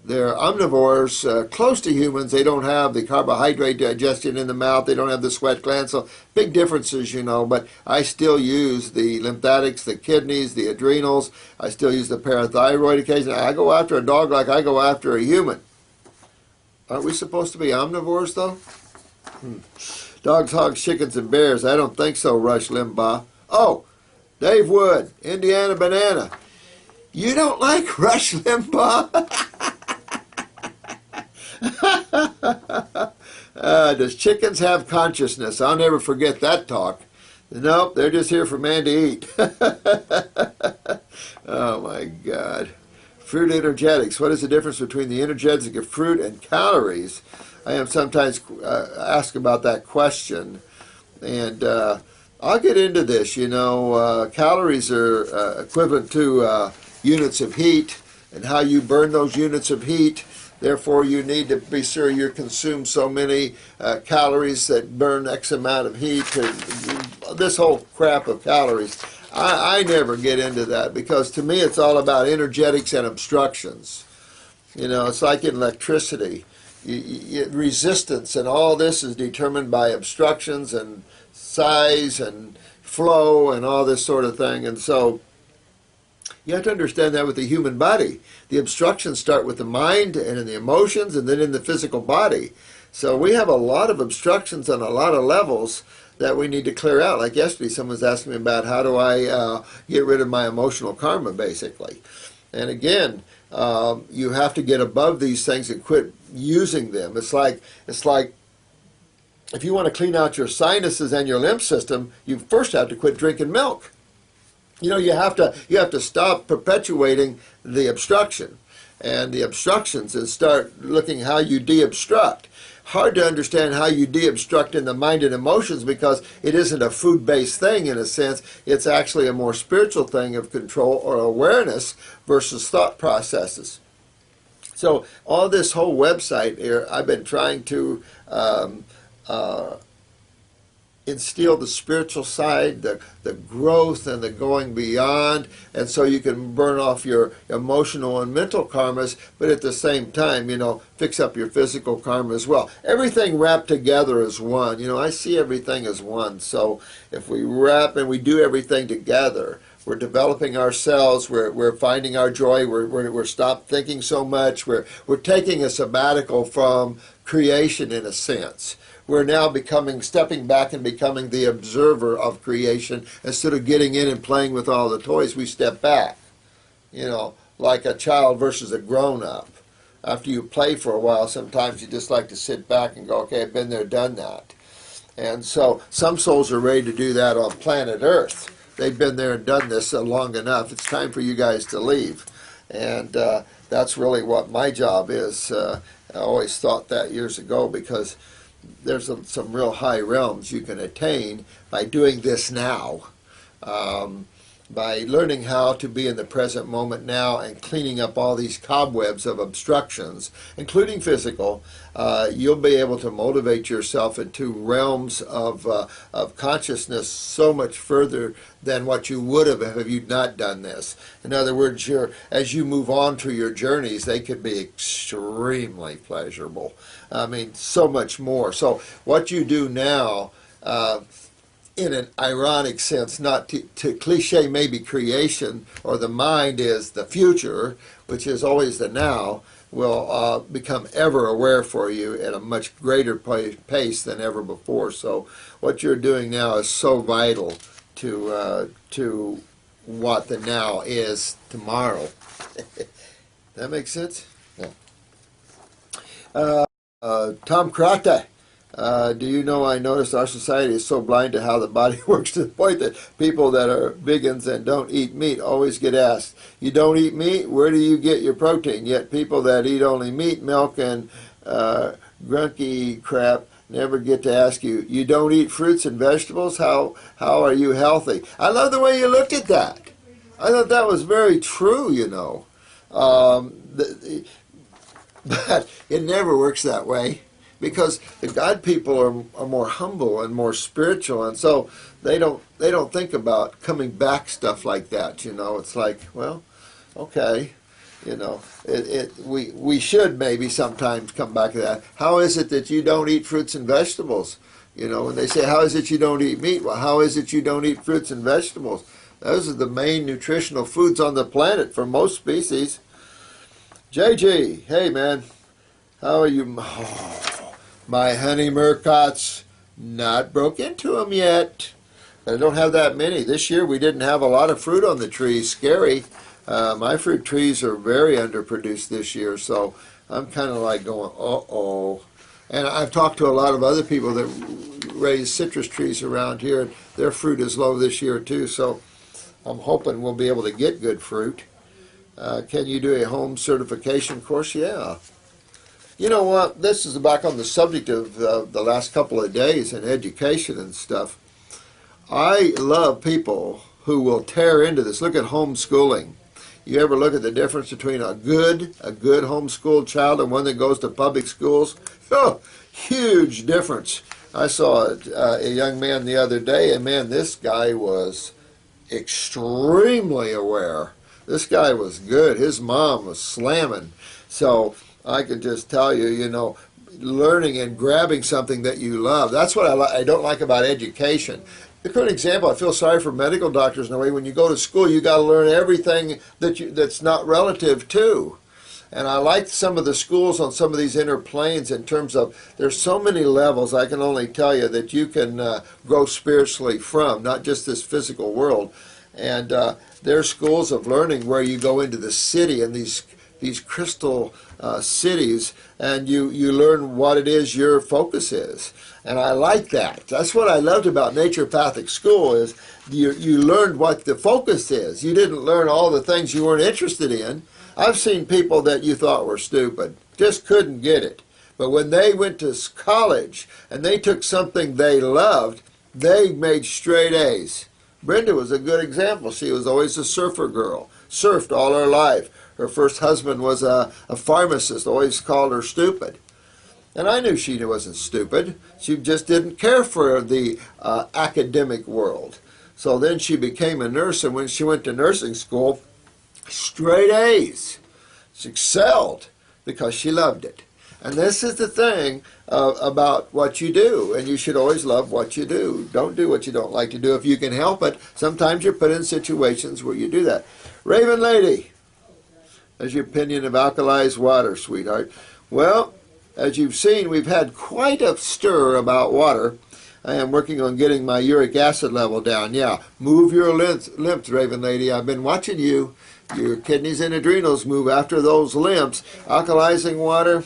They're omnivores, close to humans. They don't have the carbohydrate digestion in the mouth. They don't have the sweat glands. So big differences, you know. But I still use the lymphatics, the kidneys, the adrenals. I still use the parathyroid occasionally. I go after a dog like I go after a human. Aren't we supposed to be omnivores, though? Dogs, hogs, chickens, and bears. I don't think so, Rush Limbaugh. Oh, Dave Wood, Indiana Banana. You don't like Rush Limbaugh? Does chickens have consciousness? I'll never forget that talk. Nope, they're just here for man to eat. Oh my God. Fruit energetics. What is the difference between the energetics of fruit and calories? I am sometimes asked about that question. And I'll get into this. You know, calories are equivalent to units of heat and how you burn those units of heat. Therefore, you need to be sure you consume so many calories that burn X amount of heat. This whole crap of calories. I never get into that because to me it's all about energetics and obstructions. You know, it's like in electricity. Resistance and all this is determined by obstructions and size and flow and all this sort of thing. And so you have to understand that with the human body. The obstructions start with the mind and in the emotions and then in the physical body. So we have a lot of obstructions on a lot of levels that we need to clear out. Like yesterday, someone was asking me about how do I get rid of my emotional karma, basically. And again, you have to get above these things and quit using them. It's like if you want to clean out your sinuses and your lymph system, you first have to quit drinking milk. You know, you have to stop perpetuating the obstruction and the obstructions and start looking how you de-obstruct. Hard to understand how you de-obstruct in the mind and emotions because it isn't a food-based thing in a sense. It's actually a more spiritual thing of control or awareness versus thought processes. So all this whole website here, I've been trying to instill the spiritual side, the growth and the going beyond, and so you can burn off your emotional and mental karmas, but at the same time, you know, fix up your physical karma as well. Everything wrapped together as one. You know, I see everything as one. So if we wrap and we do everything together, we're developing ourselves, we're finding our joy, we're stopped thinking so much, we're taking a sabbatical from creation in a sense. We're now stepping back and becoming the observer of creation. Instead of getting in and playing with all the toys, we step back. You know, like a child versus a grown-up. After you play for a while, sometimes you just like to sit back and go, okay, I've been there, done that. And so some souls are ready to do that on planet Earth. They've been there and done this long enough. It's time for you guys to leave. And that's really what my job is. I always thought that years ago because there's some real high realms you can attain by doing this now, by learning how to be in the present moment now and cleaning up all these cobwebs of obstructions, including physical. You'll be able to motivate yourself into realms of consciousness so much further than what you would have if you'd not done this. In other words, as you move on to your journeys, they could be extremely pleasurable. I mean, so much more. So what you do now, in an ironic sense, not to cliche maybe creation or the mind is the future, which is always the now, will become ever aware for you at a much greater pace than ever before. So what you're doing now is so vital to what the now is tomorrow. That makes sense? Yeah. Tom Krata, do you know I noticed our society is so blind to how the body works to the point that people that are vegans and don't eat meat always get asked, you don't eat meat, where do you get your protein? Yet people that eat only meat, milk, and grunky crap never get to ask you, you don't eat fruits and vegetables? How are you healthy? I love the way you looked at that. I thought that was very true, you know. But it never works that way because the God people are more humble and more spiritual, and so they don't think about coming back stuff like that. You know, it's like, well, okay, You know, we should maybe sometimes come back to that. How is it that you don't eat fruits and vegetables? You know, when they say, how is it you don't eat meat? Well, how is it you don't eat fruits and vegetables? Those are the main nutritional foods on the planet for most species. JG, hey man, how are you? Oh, my honey murcots, not broke into them yet. I don't have that many. This year we didn't have a lot of fruit on the trees. Scary. My fruit trees are very underproduced this year, so I'm kind of like going, uh-oh. And I've talked to a lot of other people that raise citrus trees around here, and their fruit is low this year too, so I'm hoping we'll be able to get good fruit. Can you do a home certification course? Yeah. You know what? This is back on the subject of the last couple of days in education and stuff. I love people who will tear into this. Look at homeschooling. You ever look at the difference between a good homeschooled child and one that goes to public schools? Oh, huge difference. I saw a young man the other day, and man, this guy was extremely aware. This guy was good. His mom was slamming. So I can just tell you, you know, learning and grabbing something that you love. That's what I don't like about education. A good example, I feel sorry for medical doctors in a way. When you go to school, you got to learn everything that's not relative to. And I like some of the schools on some of these inner planes in terms of there's so many levels, I can only tell you, that you can grow spiritually from, not just this physical world. And there are schools of learning where you go into the city and these crystal cities, and you learn what it is your focus is. And I like that. That's what I loved about naturopathic school is you learned what the focus is. You didn't learn all the things you weren't interested in. I've seen people that you thought were stupid, just couldn't get it. But when they went to college and they took something they loved, they made straight A's. Brenda was a good example. She was always a surfer girl, surfed all her life. Her first husband was a pharmacist, always called her stupid. And I knew she wasn't stupid. She just didn't care for the academic world. So then she became a nurse, and when she went to nursing school, straight A's. She excelled because she loved it. And this is the thing about what you do, and you should always love what you do. Don't do what you don't like to do if you can help it. Sometimes you're put in situations where you do that. Raven Lady, what's your opinion of alkalized water, sweetheart? Well, as you've seen, we've had quite a stir about water. I am working on getting my uric acid level down. Yeah, move your lymph, Raven Lady. I've been watching you. Your kidneys and adrenals move after those lymphs. Alkalizing water,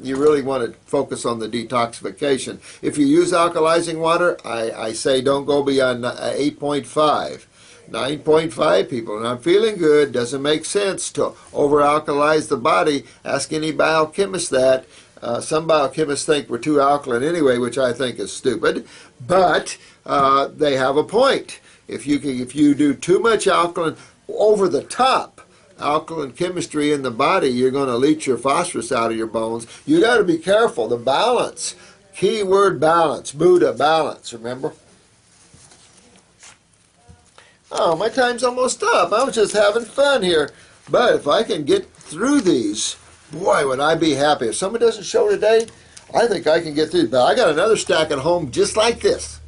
you really want to focus on the detoxification. If you use alkalizing water, I say don't go beyond 8.5. 9.5 people, and I'm feeling good. Doesn't make sense to over-alkalize the body. Ask any biochemist that. Some biochemists think we're too alkaline anyway, which I think is stupid, but they have a point. If you do too much alkaline, over the top alkaline chemistry in the body, you're going to leach your phosphorus out of your bones. You got to be careful. The balance, key word balance, Buddha balance, remember? Oh, my time's almost up. I was just having fun here. But if I can get through these, boy, would I be happy. If someone doesn't show today, I think I can get through. But I got another stack at home just like this.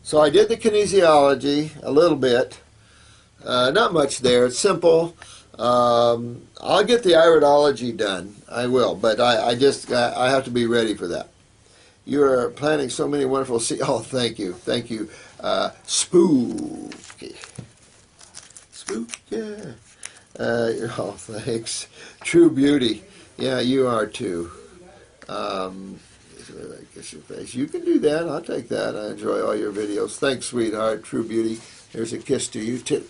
So I did the kinesiology a little bit. Not much there. It's simple. I'll get the iridology done. I will. But I have to be ready for that. You are planning so many wonderful... Oh, thank you. Thank you. Spooky. Spooky. Oh, thanks. True beauty. Yeah, you are too. Kiss your face. You can do that. I'll take that. I enjoy all your videos. Thanks, sweetheart. True beauty. There's a kiss to you, too.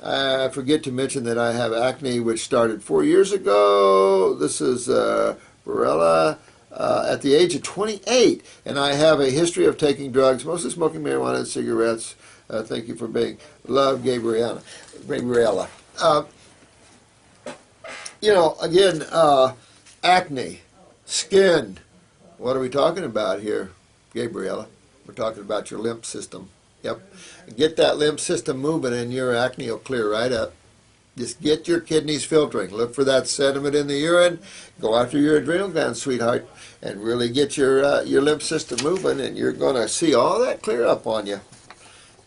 I forget to mention that I have acne, which started 4 years ago. This is Barella. At the age of 28, and I have a history of taking drugs, mostly smoking marijuana and cigarettes. Thank you for being love, Gabriella. You know, again, acne, skin. What are we talking about here, Gabriella? We're talking about your lymph system. Yep. Get that lymph system moving, and your acne will clear right up. Just get your kidneys filtering. Look for that sediment in the urine. Go after your adrenal glands, sweetheart, and really get your lymph system moving, and you're going to see all that clear up on you.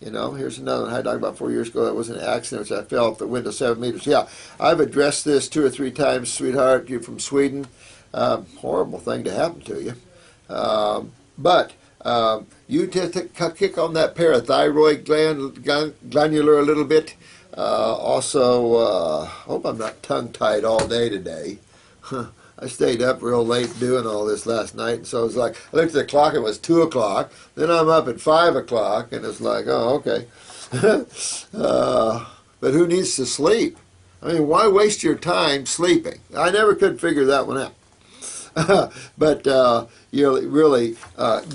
You know, here's another one I talked about 4 years ago. That was an accident, which I fell off the window 7 meters. Yeah, I've addressed this 2 or 3 times, sweetheart. You're from Sweden. Horrible thing to happen to you. But you just kick on that parathyroid glandular a little bit. Also, hope I'm not tongue-tied all day today. I stayed up real late doing all this last night, and so it was like, I looked at the clock, it was 2 o'clock, then I'm up at 5 o'clock, and it's like, oh, okay. But who needs to sleep? I mean, why waste your time sleeping? I never could figure that one out. But you really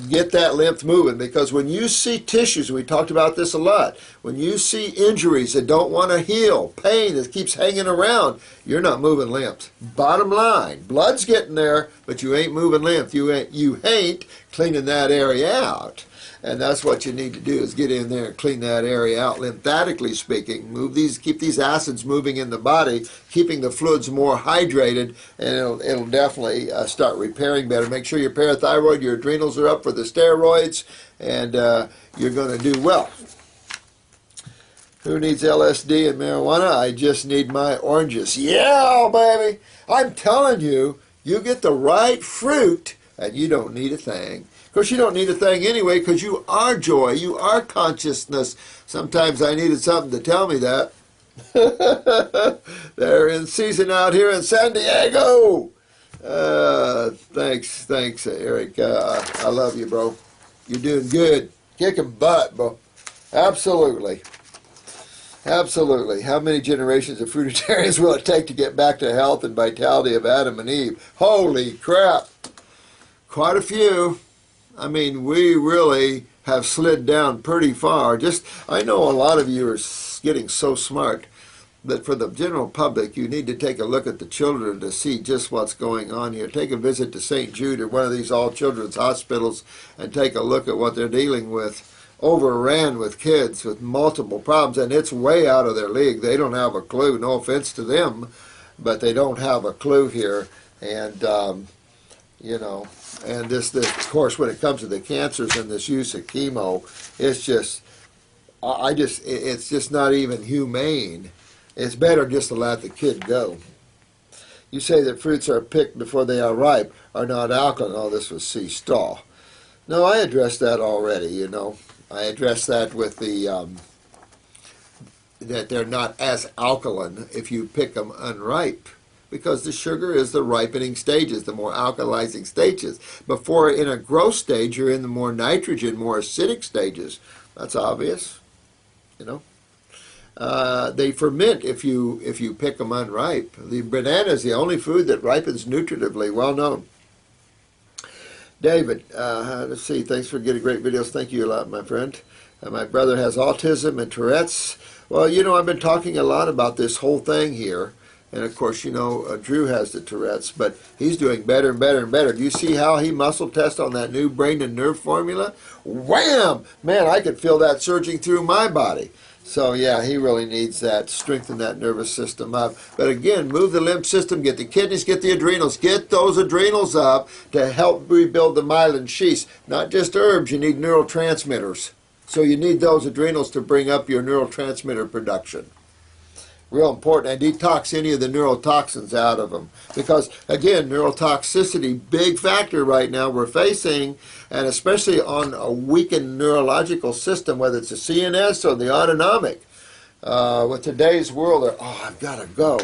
get that lymph moving, because when you see tissues, and we talked about this a lot, when you see injuries that don't want to heal, pain that keeps hanging around, you're not moving lymph. Bottom line, blood's getting there, but you ain't moving lymph. You ain't cleaning that area out. And that's what you need to do, is get in there and clean that area out, lymphatically speaking. Keep these acids moving in the body, keeping the fluids more hydrated, and it'll definitely start repairing better. Make sure your parathyroid, your adrenals are up for the steroids, and you're going to do well. Who needs LSD and marijuana? I just need my oranges. Yeah, baby! I'm telling you, you get the right fruit, and you don't need a thing. Of course, you don't need a thing anyway, because you are joy. You are consciousness. Sometimes I needed something to tell me that. They're in season out here in San Diego. Thanks, Eric. I love you, bro. You're doing good. Kicking butt, bro. Absolutely. Absolutely. How many generations of fruitarians will it take to get back to health and vitality of Adam and Eve? Holy crap. Quite a few. I mean, we really have slid down pretty far. I know a lot of you are getting so smart that for the general public, you need to take a look at the children to see just what's going on here. Take a visit to St. Jude or one of these all-children's hospitals and take a look at what they're dealing with. Overran with kids with multiple problems, and it's way out of their league. They don't have a clue. No offense to them, but they don't have a clue here. And, you know, and this, of course, when it comes to the cancers and this use of chemo, it's just, it's just not even humane. It's better just to let the kid go. You say that fruits are picked before they are ripe, are not alkaline. Oh, this was C. Stahl. No, I addressed that already, you know. I addressed that with the, that they're not as alkaline if you pick them unripe, because the sugar is the ripening stages, the more alkalizing stages. Before, in a growth stage, you're in the more nitrogen, more acidic stages. That's obvious, you know. They ferment if you pick them unripe. The banana is the only food that ripens nutritively, well known. David, let's see, thanks for getting great videos. Thank you a lot, my friend. My brother has autism and Tourette's. Well, you know, I've been talking a lot about this whole thing here. And, of course, you know, Drew has the Tourette's, but he's doing better and better and better. Do you see how he muscle tests on that new brain and nerve formula? Wham! Man, I could feel that surging through my body. So, yeah, he really needs that, strengthen that nervous system up. But, again, move the lymph system, get the kidneys, get the adrenals. Get those adrenals up to help rebuild the myelin sheaths. Not just herbs, you need neurotransmitters. So you need those adrenals to bring up your neurotransmitter production. Real important, and detox any of the neurotoxins out of them. Because, again, neurotoxicity, big factor right now we're facing, and especially on a weakened neurological system, whether it's the CNS or the autonomic. With today's world, oh, I've got to go.